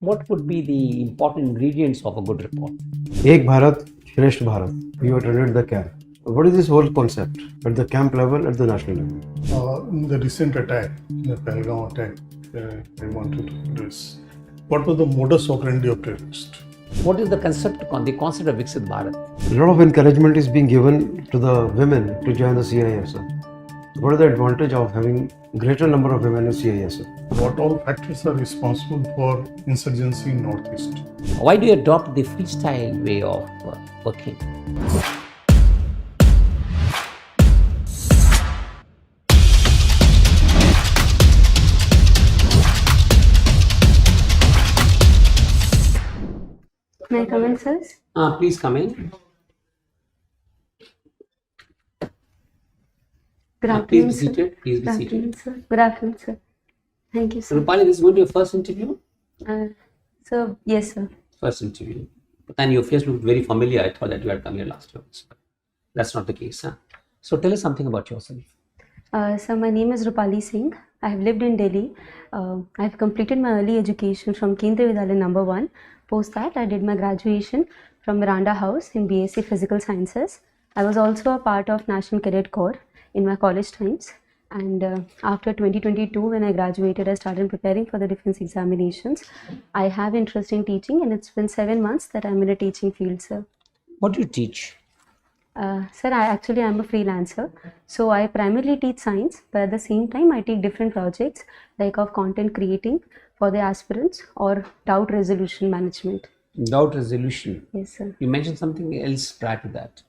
What would be the important ingredients of a good report? Ek Bharat, Shresth Bharat. You attended the camp. What is this whole concept at the camp level, at the national level? In the recent attack, the Pahalgam attack, I wanted to address what was the modus operandi of terrorists. What is the concept of Viksit Bharat? A lot of encouragement is being given to the women to join the CISF. What is the advantage of having greater number of women in CISF? What all factors are responsible for insurgency in Northeast? Why do you adopt the freestyle way of working? May I come in, sir? Please come in. Good afternoon, Please be sir. seated. Please be Good seated. afternoon, sir. Good afternoon, sir. Thank you, sir. Rupali, this is going to be your first interview? So, yes, sir. First interview. And your face looked very familiar. I thought that you had come here last year. That's not the case, huh? So tell us something about yourself. So, my name is Rupali Singh. I have lived in Delhi. I have completed my early education from Kendriya Vidyalaya number 1. Post that, I did my graduation from Miranda House in BSc Physical Sciences. I was also a part of National Cadet Corps in my college times. And after 2022, when I graduated, I started preparing for the defense examinations. I have interest in teaching, and it's been 7 months that I'm in a teaching field, sir. What do you teach? Sir, I'm a freelancer. So I primarily teach science, but at the same time, I take different projects like of content creating for the aspirants or doubt resolution management. Doubt resolution. Yes, sir. You mentioned something else prior to that.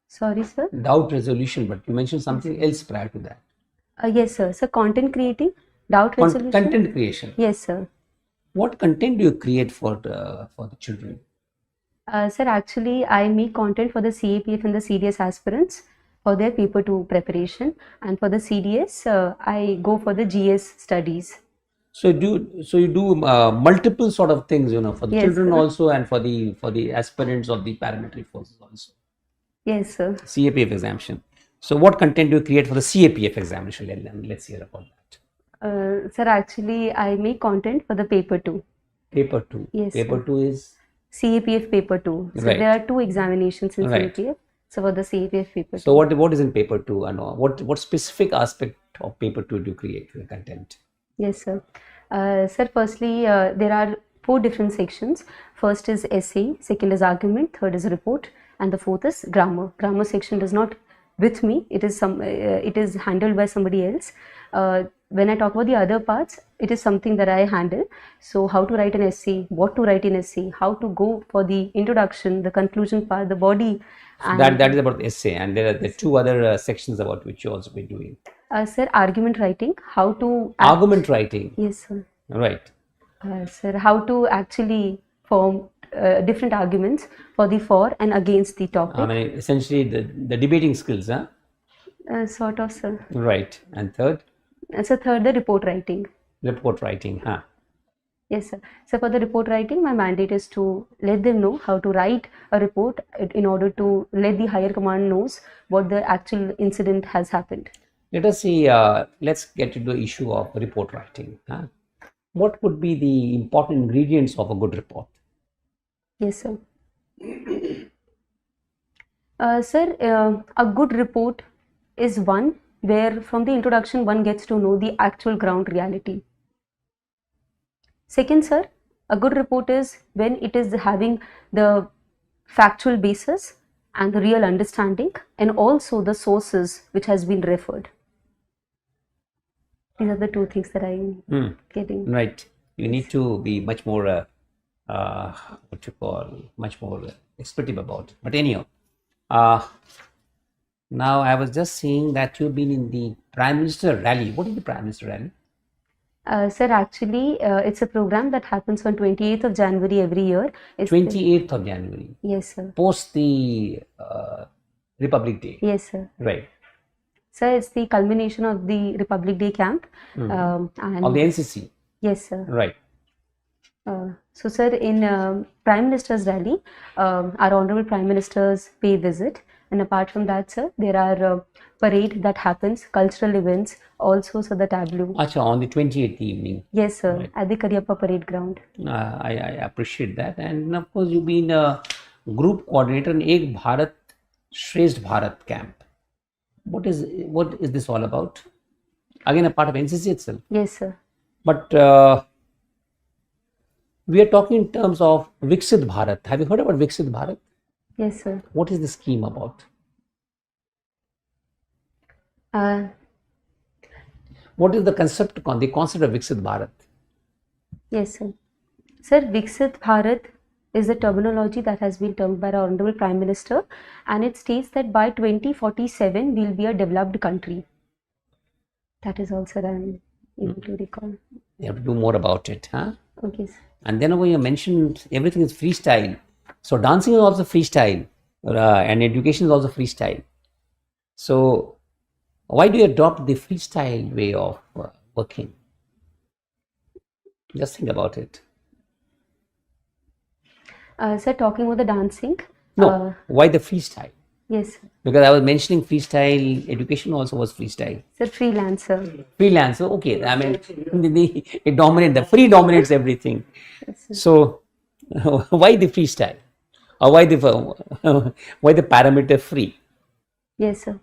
Sorry, sir. Doubt resolution, but you mentioned something else prior to that. Yes, sir. So content creating, doubt resolution. Content creation. Yes, sir. What content do you create for the children? Sir, actually, I make content for the CAPF and the CDS aspirants for their paper 2 preparation, and for the CDS, I go for the GS studies. So you do multiple sort of things, for the Yes, children sir. also, and for the aspirants of the paramilitary forces also. Yes, sir. CAPF examination. So what content do you create for the CAPF examination? Let's hear about that. Sir, actually, I make content for the paper 2. Paper 2. Yes, Paper sir. 2 is CAPF paper 2. So Right. there are 2 examinations in Right. CAPF. So for the CAPF paper 2. so what is in paper 2, and what specific aspect of paper 2 do you create for the content? Yes, sir. Sir, firstly, there are 4 different sections. First is essay, second is argument, third is report, and the fourth is grammar. Grammar section is not with me. It is handled by somebody else. When I talk about the other parts, it is something that I handle. So how to write an essay, what to write in essay, how to go for the introduction, the conclusion part, the body. And That is about the essay, and there are the 2 other sections about which you also be doing. Sir, argument writing, how to Argument writing. Yes, sir. Right. Sir, how to actually form different arguments for the for and against the topic. I mean, essentially the debating skills, huh? Sort of, sir. Right. And third, So third, the report writing. report writing, huh? Yes, sir. So for the report writing, my mandate is to let them know how to write a report in order to let the higher command knows what the actual incident has happened. Let us see, let's get into the issue of report writing. Huh? What would be the important ingredients of a good report? Yes, sir. Sir, a good report is one where from the introduction one gets to know the actual ground reality. Second, sir, a good report is when it is having the factual basis and the real understanding, and also the sources which has been referred. These are the 2 things that I am getting. Right. You need to be much more, much more expletive about. But anyhow, now I was just saying that you've been in the Prime Minister Rally. What is the Prime Minister Rally? Sir, actually, it's a program that happens on 28th of January every year. It's 28th of January, Yes, sir. post the Republic Day. Yes, sir. Right. Sir, it's the culmination of the Republic Day camp. And Of the NCC. Yes, sir. Right. So, sir, in Prime Minister's rally, our Honorable Prime Ministers pay visit, And apart from that, sir, there are parade that happens, cultural events, also, so the tableau. Acha, on the 28th evening. Yes, sir, Right. at the Karyappa Parade Ground. I appreciate that. And of course, you've been a group coordinator in Ek Bharat, Shresth Bharat camp. What is this all about? Again, a part of NCC itself. Yes, sir. But we are talking in terms of Viksit Bharat. Have you heard about Viksit Bharat? Yes, sir. What is the scheme about? What is the concept of Viksit Bharat? Yes, sir. Sir, Viksit Bharat is the terminology that has been termed by our Honorable Prime Minister, and it states that by 2047 we'll be a developed country. That is also I'm able to recall. You have to do more about it, huh? Okay, sir. And then when you mentioned everything is freestyle. So dancing is also freestyle, and education is also freestyle. So why do you adopt the freestyle way of working? Just think about it. Sir, talking about the dancing. No, why the freestyle? Yes, sir. Because I was mentioning freestyle, education also was freestyle. Sir, freelancer. Freelancer, okay. I mean, it dominates, the free dominates everything. Yes, sir. So, why the freestyle? Or why the parameter free? Yes, sir.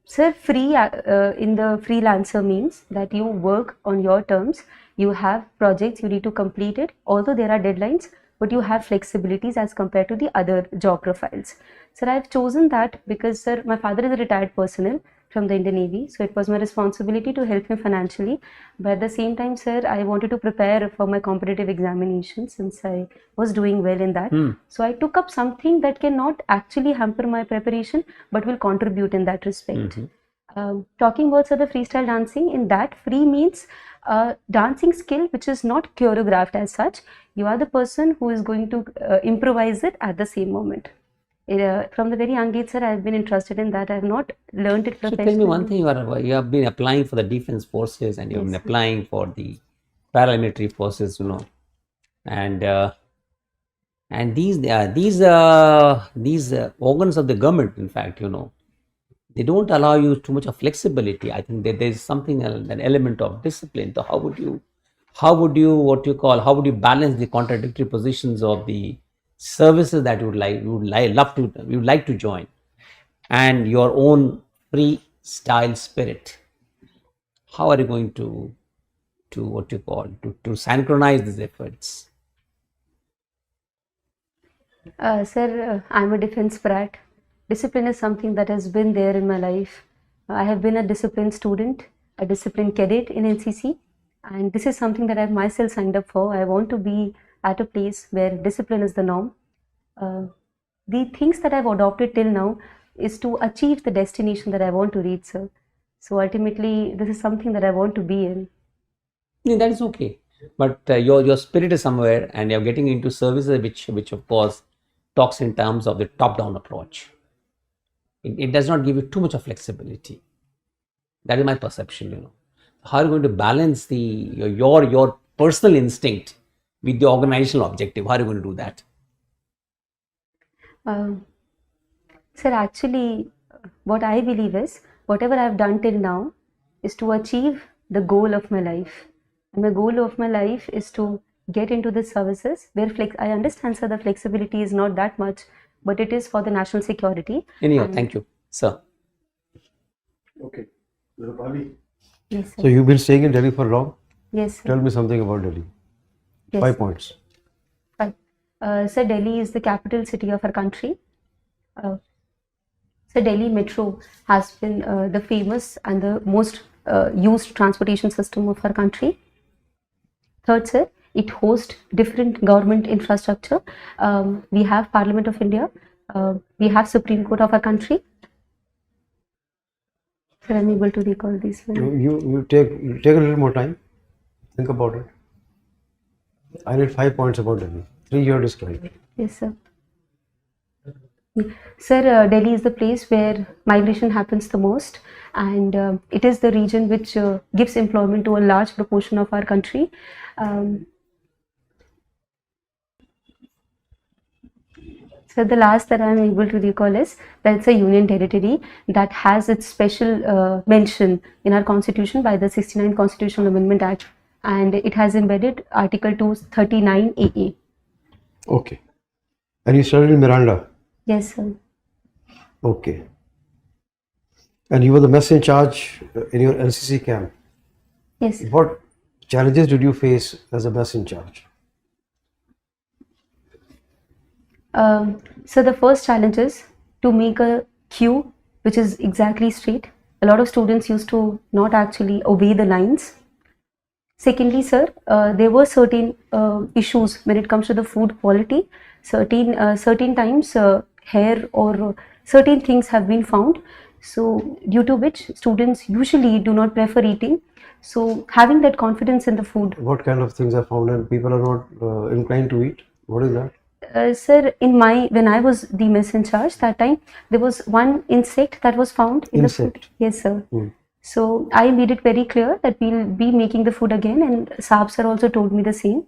Sir, free in the freelancer means that you work on your terms. You have projects, you need to complete it. Although there are deadlines, but you have flexibilities as compared to the other job profiles. Sir, I've chosen that because, sir, my father is a retired personnel from the Indian Navy, so it was my responsibility to help him financially. But at the same time, sir, I wanted to prepare for my competitive examination since I was doing well in that. So I took up something that cannot actually hamper my preparation, but will contribute in that respect. Talking about, sir, the freestyle dancing, in that free means dancing skill which is not choreographed as such. You are the person who is going to improvise it at the same moment. From the very young age, sir, I have been interested in that. I have not learned it So professionally. tell me one thing, you have been applying for the defense forces and you have been applying for the paramilitary forces, and these organs of the government, in fact, they don't allow you too much of flexibility. I think that there is something, an element of discipline. So how would you balance the contradictory positions of the services that you would like to join, and your own freestyle spirit? How are you going to synchronize these efforts? Sir, I'm a defense brat. Discipline is something that has been there in my life. I have been a disciplined student, a disciplined cadet in NCC, and this is something that I've myself signed up for. I want to be at a place where discipline is the norm. The things that I've adopted till now is to achieve the destination that I want to reach, sir. So ultimately, this is something that I want to be in. Yeah, that is okay, but your spirit is somewhere, and you're getting into services which of course talks in terms of the top-down approach. It does not give you too much of flexibility. That is my perception. How are you going to balance your personal instinct with the organizational objective? How are you going to do that? Sir, actually, what I believe is, whatever I've done till now is to achieve the goal of my life. And the goal of my life is to get into the services where I understand, sir, the flexibility is not that much, but it is for the national security. Anyhow, thank you, sir. Okay. Rupali. Yes, sir. So you've been staying in Delhi for long? Yes, sir. Tell me something about Delhi. Yes, 5 sir. points. Sir, Delhi is the capital city of our country. So Delhi Metro has been the famous and the most used transportation system of our country. Third, sir, it hosts different government infrastructure. We have Parliament of India. We have Supreme Court of our country. Sir, I'm able to recall these. You take a little more time. Think about it. I need 5 points about Delhi. 3 you have described. Yes, sir. Sir, Delhi is the place where migration happens the most, and it is the region which gives employment to a large proportion of our country. So the last that I am able to recall is that it's a union territory that has its special mention in our constitution by the 69 Constitutional Amendment Act, and it has embedded Article 239 AA. Okay. And you studied in Miranda? Yes, sir. Okay. And you were the mess in charge in your NCC camp. Yes. What challenges did you face as a mess in charge? So the first challenge is to make a queue which is exactly straight. A lot of students used to not actually obey the lines. Secondly, sir, there were certain issues when it comes to the food quality. Certain times hair or certain things have been found. So due to which students usually do not prefer eating. So having that confidence in the food. What kind of things are found and people are not inclined to eat? What is that? Sir, when I was the mess in charge that time, there was one insect that was found in the food. Yes, sir. So I made it very clear that we'll be making the food again, and Saab sir also told me the same.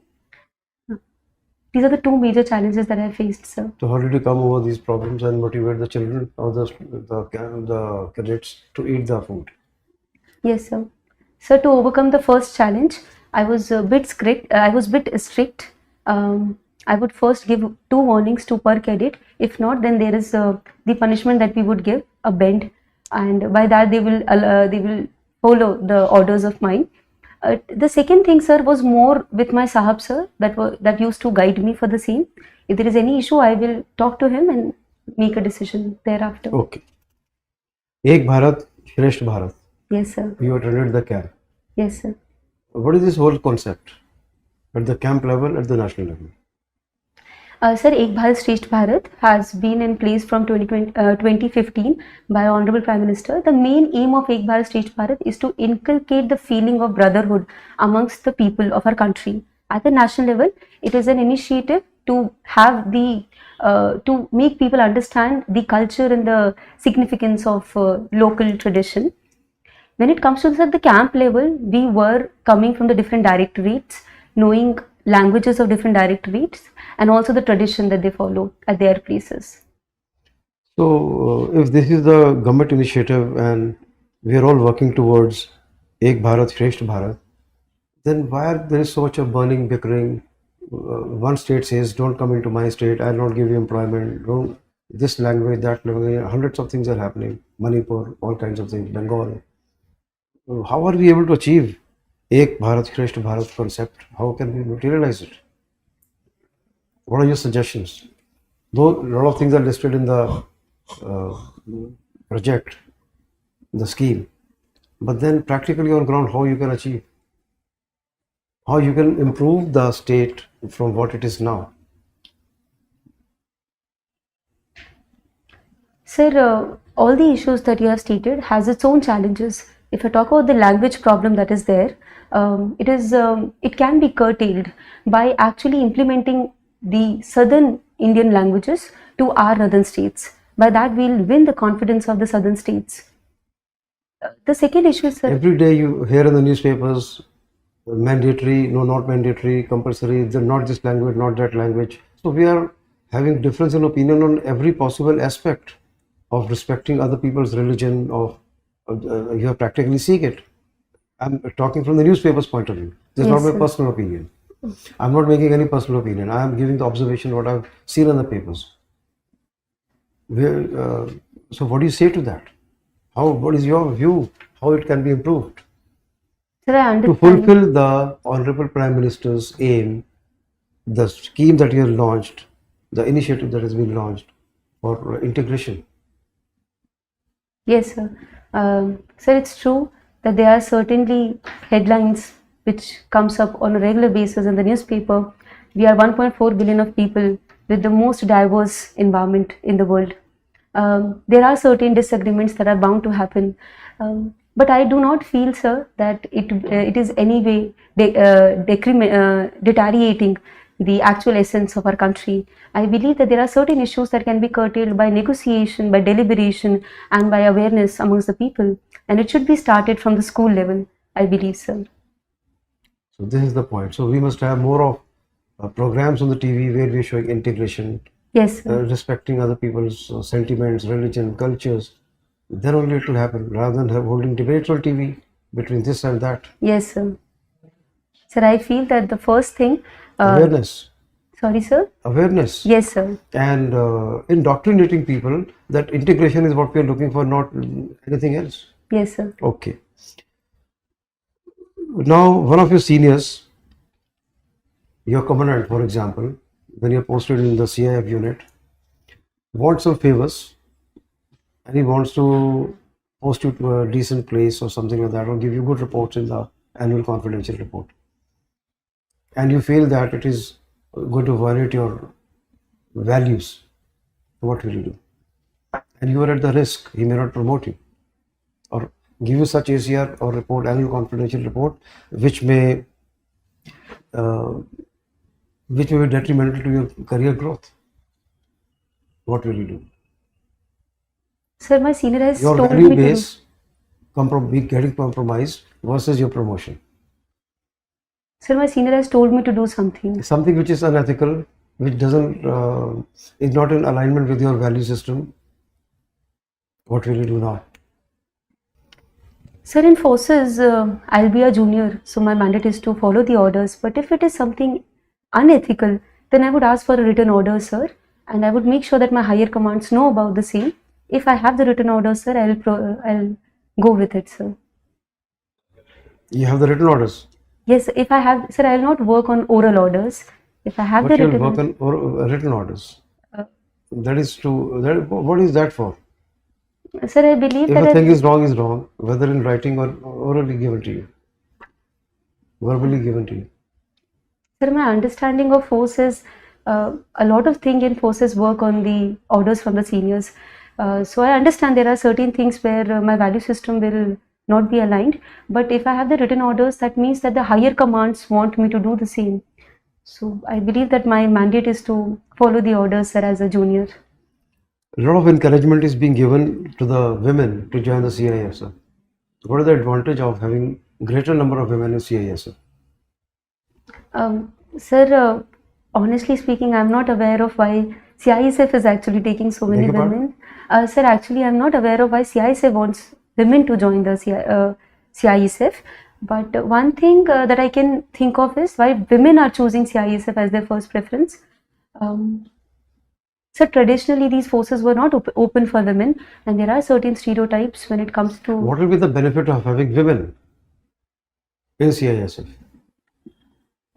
These are the two major challenges that I faced, sir. So how did you come over these problems and motivate the children or the cadets to eat the food? Yes, sir. So to overcome the first challenge, I was a bit strict. I would first give 2 warnings to per cadet. If not, then there is the punishment that we would give, a bend, and by that they will follow the orders of mine. The second thing, sir, was more with my Sahab sir that used to guide me for the same. If there is any issue, I will talk to him and make a decision thereafter. Okay. Ek Bharat, Shresth Bharat. Yes, sir. You attended the camp. Yes, sir. What is this whole concept at the camp level, at the national level? Sir, Ek Bharat Shresth Bharat has been in place from 2015 by Honorable Prime Minister. The main aim of Ek Bharat Shresth Bharat is to inculcate the feeling of brotherhood amongst the people of our country. At the national level, it is an initiative to have to make people understand the culture and the significance of local tradition. When it comes to the camp level, we were coming from the different directorates, knowing languages of different directorates, and also the tradition that they follow at their places. So, if this is the government initiative and we are all working towards Ek Bharat, Shresth Bharat, then why there is so much of burning, bickering? One state says, don't come into my state, I'll not give you employment, don't, this language, that language, hundreds of things are happening, Manipur, all kinds of things, Bengal. How are we able to achieve Ek Bharat, Shresth Bharat concept? How can we materialize it? What are your suggestions? Though a lot of things are listed in the project, the scheme, but then practically on ground, how you can achieve? How you can improve the state from what it is now? Sir, all the issues that you have stated has its own challenges. If I talk about the language problem that is there, it can be curtailed by actually implementing the southern Indian languages to our northern states. By that, we'll win the confidence of the southern states. The second issue is, sir, every day you hear in the newspapers, mandatory, no, not mandatory, compulsory, not this language, not that language. So we are having difference in opinion on every possible aspect of respecting other people's religion. You have practically seek it. I'm talking from the newspaper's point of view. This is yes, not my sir. personal opinion. I'm not making any personal opinion. I am giving the observation what I've seen in the papers. So what do you say to that? What is your view? How it can be improved? Sir, I To understand. fulfill the Honorable Prime Minister's aim, the scheme that he has launched, the initiative that has been launched for integration. Yes, sir. Sir, it's true that there are certainly headlines which comes up on a regular basis in the newspaper. We are 1.4 billion of people with the most diverse environment in the world. There are certain disagreements that are bound to happen. But I do not feel, sir, that it is any way deteriorating the actual essence of our country. I believe that there are certain issues that can be curtailed by negotiation, by deliberation, and by awareness amongst the people. And it should be started from the school level, I believe, sir. So this is the point. So we must have more of programs on the TV where we are showing integration, Yes, sir. respecting other people's sentiments, religion, cultures, then only it will happen, rather than holding debates on TV between this and that. Yes, sir. Sir, I feel that the first thing. Awareness. Sorry, sir. Awareness. Yes, sir. And indoctrinating people that integration is what we are looking for, not anything else. Yes, sir. Okay. Now, one of your seniors, your commandant, for example, when you're posted in the CIF unit, wants some favors and he wants to post you to a decent place or something like that, or give you good reports in the annual confidential report. And you feel that it is going to violate your values. What will you do? And you are at the risk, he may not promote you or give you such ACR or report, annual confidential report, which may be detrimental to your career growth. What will you do? Sir, my senior has Your told value me to do. base getting compromised versus your promotion. Sir, my senior has told me to do something. Something which is unethical, which doesn't is not in alignment with your value system. What will you do now? Sir, in forces, I'll be a junior, so my mandate is to follow the orders. But if it is something unethical, then I would ask for a written order, sir, and I would make sure that my higher commands know about the same. If I have the written order, sir, I'll go with it, sir. You have the written orders. Yes, if I have, sir, I will not work on oral orders. If I have But the you'll written work on written orders. Uh, That is what is that for? sir, I believe If that a thing is wrong, whether in writing or orally given to you, verbally given to you. sir, my understanding of force is a lot of things in forces work on the orders from the seniors. So I understand there are certain things where my value system will not be aligned. But if I have the written orders, that means that the higher commands want me to do the same. So I believe that my mandate is to follow the orders, sir, as a junior. A lot of encouragement is being given to the women to join the CIF, sir. What is the advantage of having greater number of women in CIF, sir? Sir, honestly speaking, I'm not aware of why CISF is actually taking so many Beg your pardon? women. Sir, actually, I'm not aware of why CISF wants women to join the CISF. But one thing that I can think of is why women are choosing CISF as their first preference. So traditionally, these forces were not open for women, and there are certain stereotypes when it comes to. What will be the benefit of having women in CISF?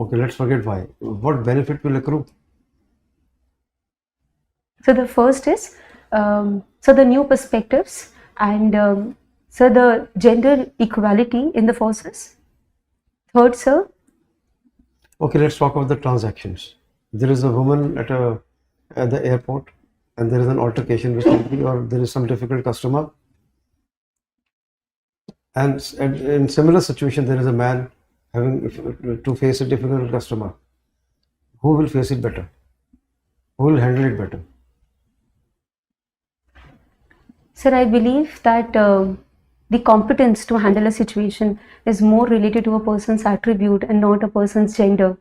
Okay, let's forget why. What benefit will accrue? So the first is so the new perspectives and so the gender equality in the forces. Third, sir. Okay, let's talk about the transactions. There is a woman at the airport, and there is an altercation with somebody, or there is some difficult customer. And in similar situation, there is a man having to face a difficult customer. Who will face it better? Who will handle it better? Sir, I believe that the competence to handle a situation is more related to a person's attribute and not a person's gender.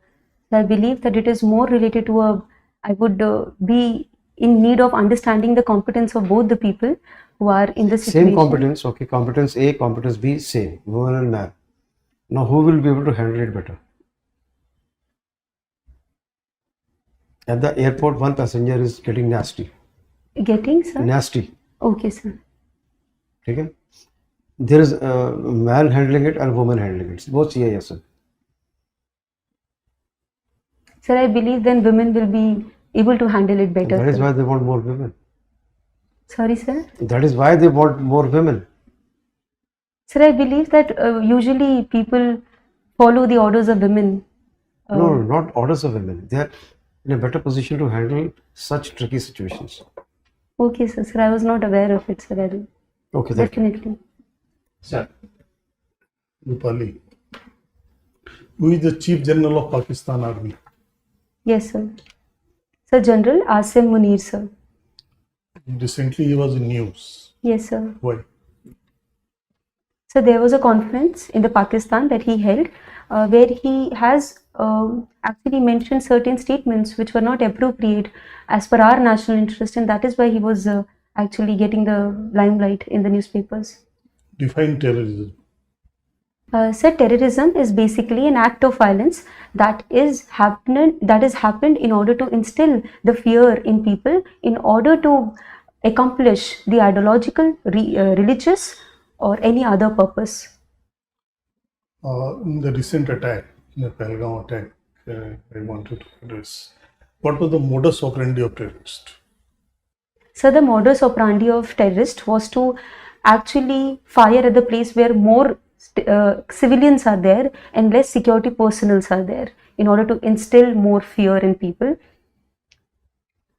So I believe that it is more related to I would be in need of understanding the competence of both the people who are in the situation. Same competence, okay, competence A, competence B, same, woman and man. Now, who will be able to handle it better? At the airport, one passenger is getting nasty. Getting, sir? Nasty. Okay, sir. Okay? There is a man handling it and a woman handling it. Both CISF. Sir, I believe then women will be able to handle it better. That is sir. why they want more women. Sorry, sir. That is why they want more women. Sir, I believe that usually people follow the orders of women. No, not orders of women. They are in a better position to handle such tricky situations. Okay, sir. Sir, I was not aware of it, sir. Okay, thank you. Definitely. Sir. Rupali, who is the Chief General of Pakistan Army? Yes, sir. Sir, General Asim Munir, sir. Recently he was in news. Yes, sir. Why? So there was a conference in the Pakistan that he held where he has actually mentioned certain statements which were not appropriate as per our national interest, and that is why he was actually getting the limelight in the newspapers. Define terrorism. Sir, terrorism is basically an act of violence that is happened in order to instill the fear in people in order to accomplish the ideological, religious, or any other purpose. In the recent attack, the Pahalgam attack, I wanted to address. What was the modus operandi of terrorists? So the modus operandi of terrorist was to actually fire at the place where more civilians are there and less security personnel are there in order to instill more fear in people.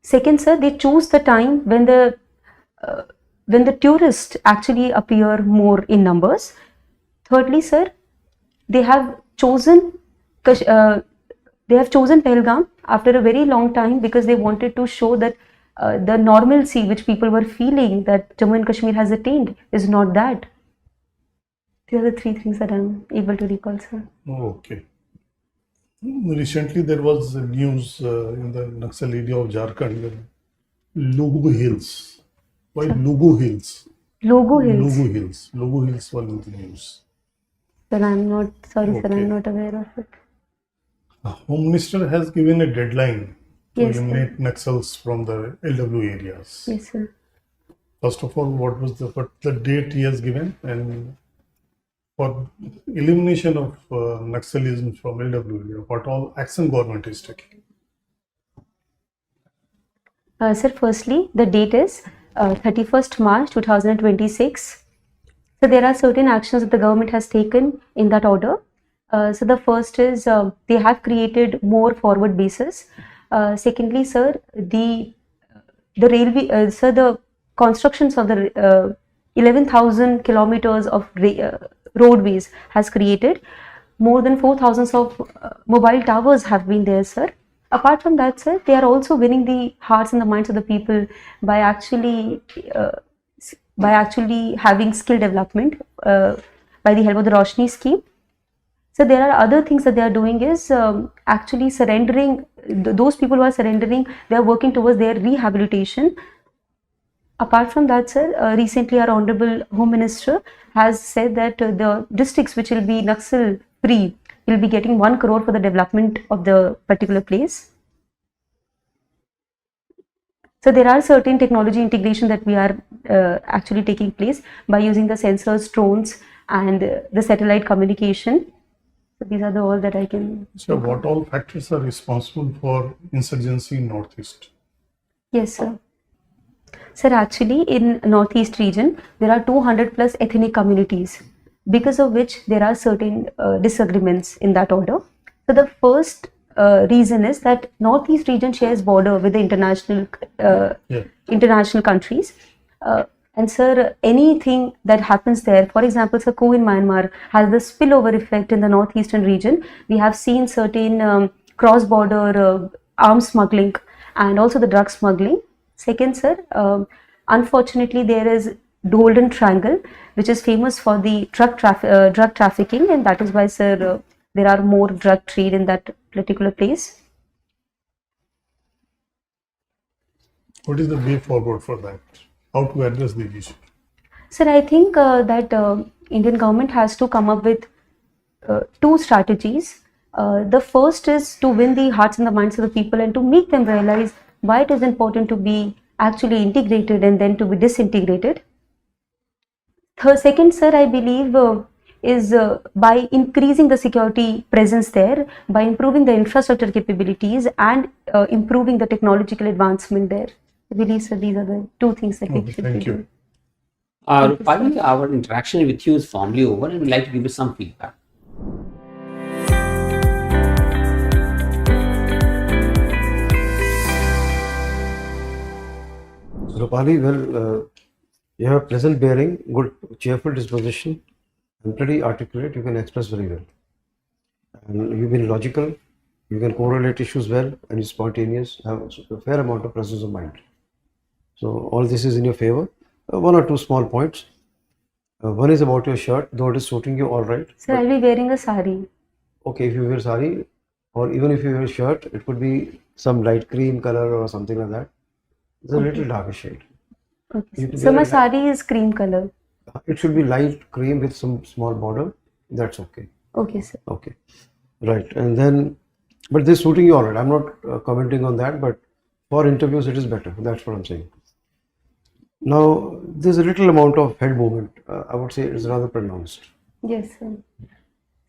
Second, sir, they choose the time when the tourists actually appear more in numbers. Thirdly, sir, they have chosen Pahalgam after a very long time because they wanted to show that the normalcy which people were feeling that Jammu and Kashmir has attained is not that. These are the three things that I'm able to recall, sir. Oh, okay. Recently, there was news in the Naxal area of Jharkhand, Lugu Hills. Why Sir? Lugu Hills? Lugu Hills. Lugu Hills. Lugu Hills was in the news. Sir, I'm not sorry, sir. Okay. I'm not aware of it. Home Minister has given a deadline to Yes, sir. eliminate Naxals from the LW areas. Yes, sir. First of all, what the date he has given, and for elimination of Naxalism from LW area, what all action government is taking? Sir, firstly, the date is 31st March 2026. So there are certain actions that the government has taken in that order. So the first is they have created more forward bases. Secondly, sir, the railway, the constructions of the 11,000 kilometers of roadways has created. More than 4,000 of mobile towers have been there, sir. Apart from that, sir, they are also winning the hearts and the minds of the people by actually having skill development by the help of the Roshni scheme. So there are other things that they are doing is actually surrendering, those people who are surrendering, they are working towards their rehabilitation. Apart from that, sir, recently our Honorable Home Minister has said that the districts which will be Naxal free will be getting 1 crore for the development of the particular place. So there are certain technology integration that we are actually taking place by using the sensors, drones, and the satellite communication. So these are all that I can. So, what all factors are responsible for insurgency in Northeast? Yes, sir. Sir, actually in Northeast region, there are 200 plus ethnic communities, because of which there are certain disagreements in that order. So the first reason is that Northeast region shares border with the international countries. And sir, anything that happens there, for example, sir, coup in Myanmar has the spillover effect in the northeastern region. We have seen certain cross-border arms smuggling and also the drug smuggling. Second, sir, unfortunately, there is Golden Triangle, which is famous for the drug trafficking, and that is why, sir, there are more drug trade in that particular place. What is the way forward for that? How to address the issue? Sir, I think that Indian government has to come up with two strategies. The first is to win the hearts and the minds of the people and to make them realize why it is important to be actually integrated and then to be disintegrated. Second, sir, I believe is by increasing the security presence there, by improving the infrastructure capabilities and improving the technological advancement there. I believe, sir, these are the two things that we should be doing. Rupali, our interaction with you is formally over, and we'd like to give you some feedback. Rupali, well, you have pleasant bearing, good, cheerful disposition, and pretty articulate. You can express very well. And you've been logical, you can correlate issues well, and you're spontaneous, have a fair amount of presence of mind. So all this is in your favor. One or two small points. One is about your shirt, though it is suiting you all right. Sir, I'll be wearing a sari. okay, if you wear sari, or even if you wear shirt, it could be some light cream color or something like that. It's a little darker shade. Okay, You sir. can So wear my a sari is cream color. It should be light cream with some small border. That's okay. Okay, sir. Okay, right. And then, but this suiting you all right. I'm not commenting on that, but for interviews it is better. That's what I'm saying. Now, there's a little amount of head movement. I would say it's rather pronounced. Yes, sir.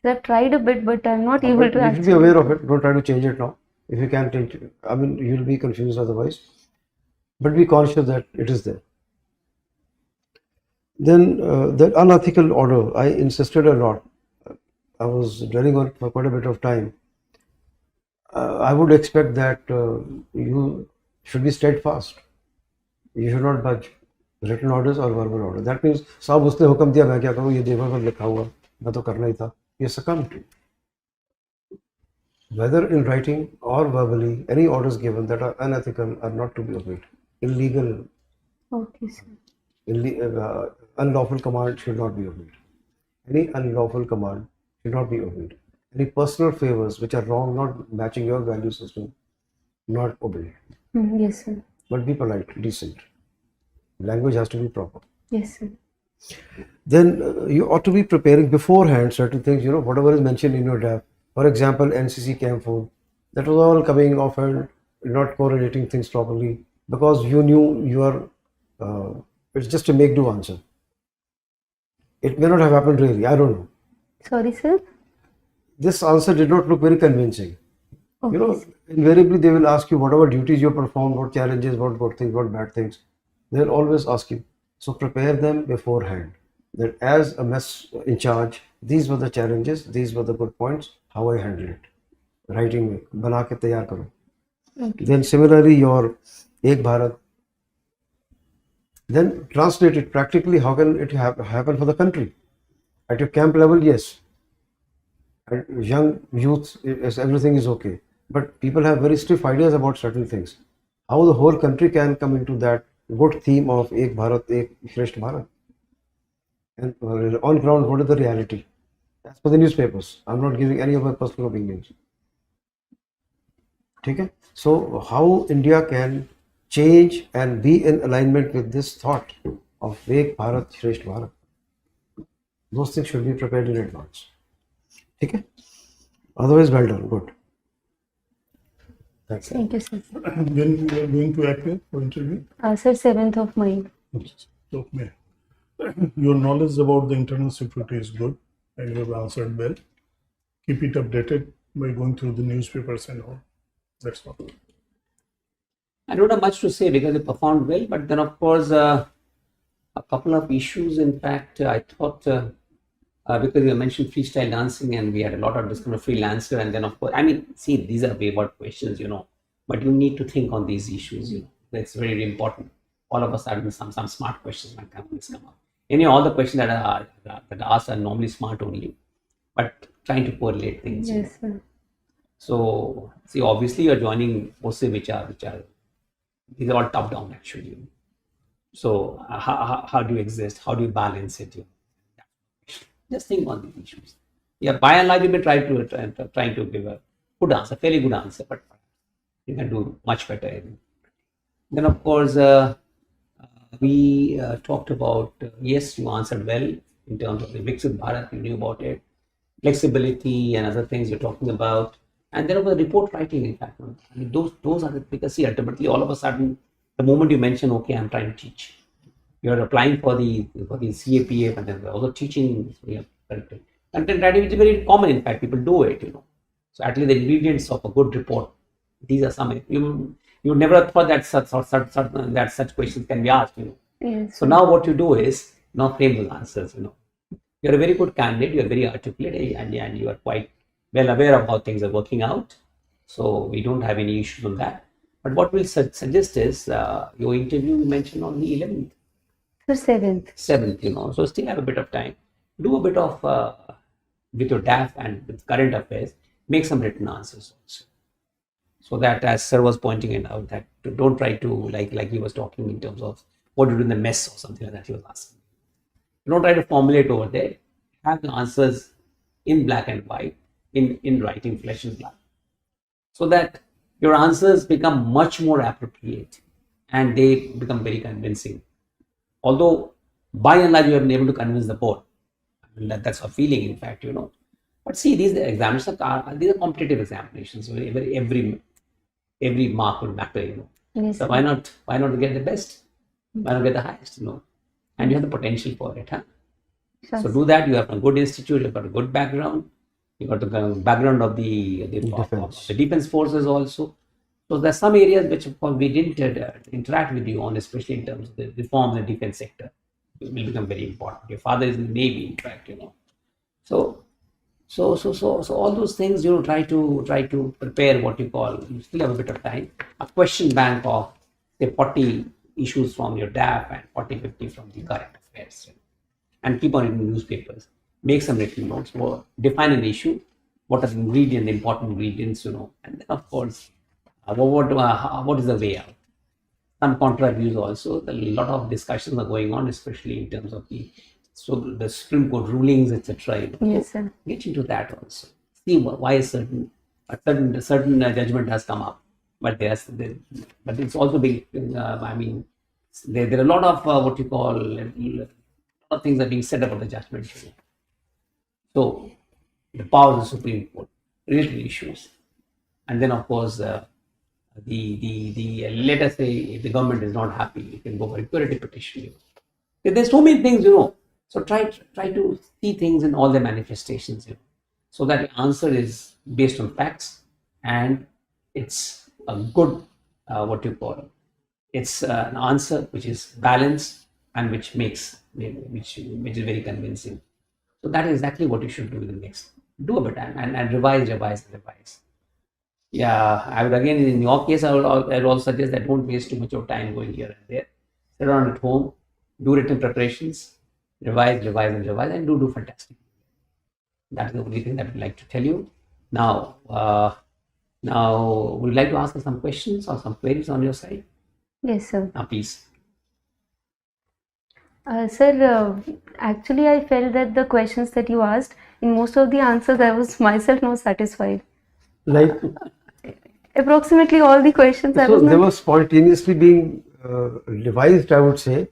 So I've tried a bit, but I'm not able But to you should actually. be aware of it. Don't try to change it now. If you can't change it, I mean, you'll be confused otherwise. But be conscious that it is there. Then the unethical order, I insisted a lot. I was dwelling on it for quite a bit of time. I would expect that you should be steadfast. You should not budge. Written orders or verbal order. That means साहब उसने हुक्म दिया मैं क्या करूँ ये देखो सब लिखा हुआ मैं तो करना ही था. You succumb to. Whether in writing or verbally, any orders given that are unethical are not to be obeyed. Illegal, Okay, sir. unlawful command should not be obeyed. Any unlawful command should not be obeyed. Any personal favors which are wrong, not matching your value system, not obeyed. Yes, sir. But be polite, decent. Language has to be proper. Yes, sir. Then you ought to be preparing beforehand certain things, whatever is mentioned in your draft. For example, NCC camp food, that was all coming off and not correlating things properly because you knew it's just a make do answer. It may not have happened really, I don't know. Sorry, sir. This answer did not look very convincing. Okay, Invariably they will ask you whatever duties you performed, what challenges, what good things, what bad things. They'll always ask you. So prepare them beforehand. That as a mess in charge, these were the challenges, these were the good points, how I handled it. Writing में बना के तैयार करो. Okay. Then similarly your Ek Bharat. Then translate it practically. How can it happen for the country? At your camp level, yes. At young youth, everything is okay. But people have very stiff ideas about certain things. How the whole country can come into that good theme of Ek Bharat, Ek Shresth Bharat. And on ground, what is the reality? That's for the newspapers. I'm not giving any of my personal opinions. Okay? So, how India can change and be in alignment with this thought of Ek Bharat, Shresth Bharat. Those things should be prepared in advance. Okay? Otherwise, well done. Good. Thanks. Thank you, sir. When you are going to appear for interview? Sir, 7th of May. So, your knowledge about the internal security is good and you have answered well. Keep it updated by going through the newspapers and all. That's all. I don't have much to say because they performed well, but then of course a couple of issues. In fact, I thought because you mentioned freestyle dancing and we had a lot of discussion of freelancer, and then of course, I mean, see, these are wayward questions, but you need to think on these issues. That's very, very important. All of us having some smart questions might come up. Anyway, all the questions that are asked are normally smart only, but trying to correlate things. Yes, sir. So, see, obviously you're joining forces which are these are all top down actually. So, how do you exist? How do you balance it? Just think on these issues. Yeah, by and large, you've been trying to give a good answer, fairly good answer, but you can do much better. Then, of course, we talked about, yes, you answered well in terms of the Viksit Bharat, you knew about it, flexibility and other things you're talking about. And then about the report writing, in fact, I mean, those are the, because see, ultimately, all of a sudden, the moment you mention, okay, I'm trying to teach, you're applying for the CAPF and then also teaching. Content writing is very common, in fact, people do it, So at least the ingredients of a good report, these are some, you never thought that such questions can be asked, Yes. So now what you do is, now frame those answers, You're a very good candidate, you're very articulate and you are quite well aware of how things are working out. So we don't have any issues on that. But what we'll suggest is, your interview you mentioned on the 11th. Sir, 7th. 7th, so still have a bit of time. Do a bit of, with your DAF and with current affairs, make some written answers also. So that, as sir was pointing it out, that don't try to, like he was talking in terms of what to do in the mess or something like that he was asking. Don't try to formulate over there. Have the answers in black and white. in writing flesh and blood, so that your answers become much more appropriate and they become very convincing. Although by and large you have been able to convince the board. I mean, that's a feeling, in fact, But see, these examinations these are competitive examinations. So every mark will matter, Yes, So sir. why not get the best? Why not get the highest, And you have the potential for it, huh? Sure, So sir. do that. You have a good institute. You've got a good background. You've got the background of the Defense. the defense forces also. So there's some areas which of course we didn't interact with you on, especially in terms of the reforms in the defense sector. It will become very important. Your father is in the Navy, in fact, So so all those things, try to prepare what you call. You still have a bit of time. A question bank of say 40 issues from your DAF and 40-50 from the current affairs, and keep on reading newspapers. Make some written notes. Define an issue. What are the important ingredients, and then of course, what is the way out? Some contra views also. A lot of discussions are going on, especially in terms of the Supreme Court rulings, etc. Yes, sir. Get into that also. See why a certain judgment has come up, but but it's also being. I mean, there are a lot of what you call. A lot of things are being said about the judgment. So the power of the Supreme Court, related issues, and then of course the let us say if the government is not happy, you can go for equality petition. There's so many things, So try to see things in all their manifestations, so that the answer is based on facts and it's a good what you call. It's an answer which is balanced and which is very convincing. So that is exactly what you should do in the next. Do a bit and revise. Yeah, I would again, in your case, I would also suggest that don't waste too much of time going here and there. Sit down at home, do written preparations, revise, and do fantastic. That is the only thing that I would like to tell you. Now, would you like to ask us some questions or some queries on your side? Yes, sir. Now, please. Sir, actually, I felt that the questions that you asked, in most of the answers, I was myself not satisfied. Like, Approximately all the questions I so was they not. were spontaneously being devised, I would say.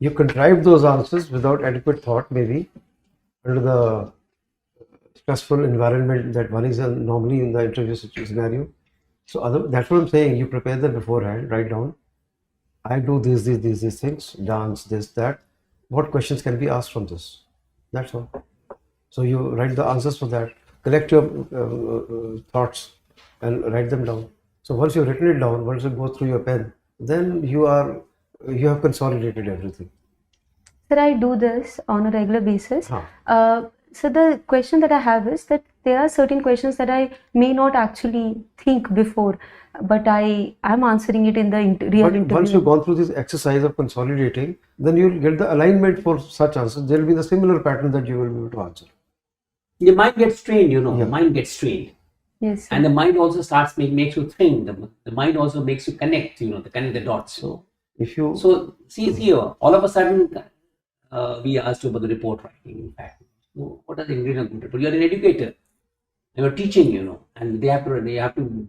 You contrived those answers without adequate thought, maybe, under the stressful environment that one is in normally in the interview scenario. So that's what I'm saying. You prepare them beforehand, write down. I do these things, dance, this, that. What questions can be asked from this? That's all. So you write the answers for that. Collect your thoughts and write them down. So once you've written it down, once you go through your pen, then you have consolidated everything. Sir, I do this on a regular basis. Huh. So the question that I have is that there are certain questions that I may not actually think before, but I am answering it in the real But interview. once you've gone through this exercise of consolidating, then you'll get the alignment for such answers. There will be the similar pattern that you will be able to answer. The mind gets trained, Yeah. The mind gets trained. Yes, sir. And the mind also starts makes you think. The mind also makes you connect, connect the dots. So if you See here, all of a sudden, we asked you about the report writing. In fact, what are the ingredients of good report? You are an educator. You are teaching, and they have to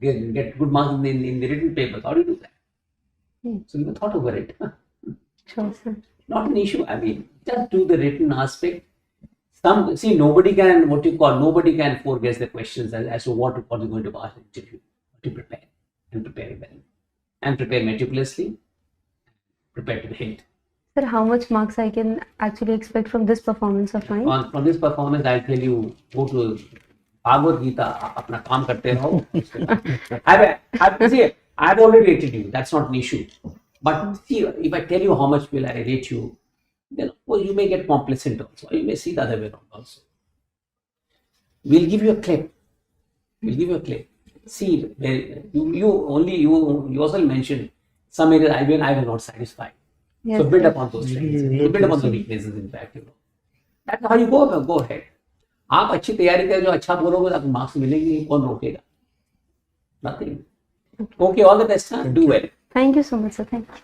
get good marks in the written papers. How do you do that? So you thought over it. Sure, sir. Not an issue. I mean, just do the written aspect. Nobody can forecast the questions as to what is going to ask in the interview. To prepare well, and prepare meticulously. Prepare to the hint. Sir, how much marks I can actually expect from this performance of mine? From this performance, I'll tell you, go to Bhagavad Gita, अपना काम करते रहो. I've already rated you. That's not an issue. But see, if I tell you how much will I rate you, then of course you may get complacent also. You may see the other way around also. We'll give you a clip. See, you also mentioned some areas I was not satisfied. Yes, So build sir. upon those strengths. Build upon the weaknesses, in fact. That's how you go ahead. आप अच्छी तैयारी करें, जो अच्छा बोलोगे तो आपको marks मिलेंगे, कौन रोकेगा? Nothing. Okay, all the best. Do well. Thank you so much, sir. Thank you.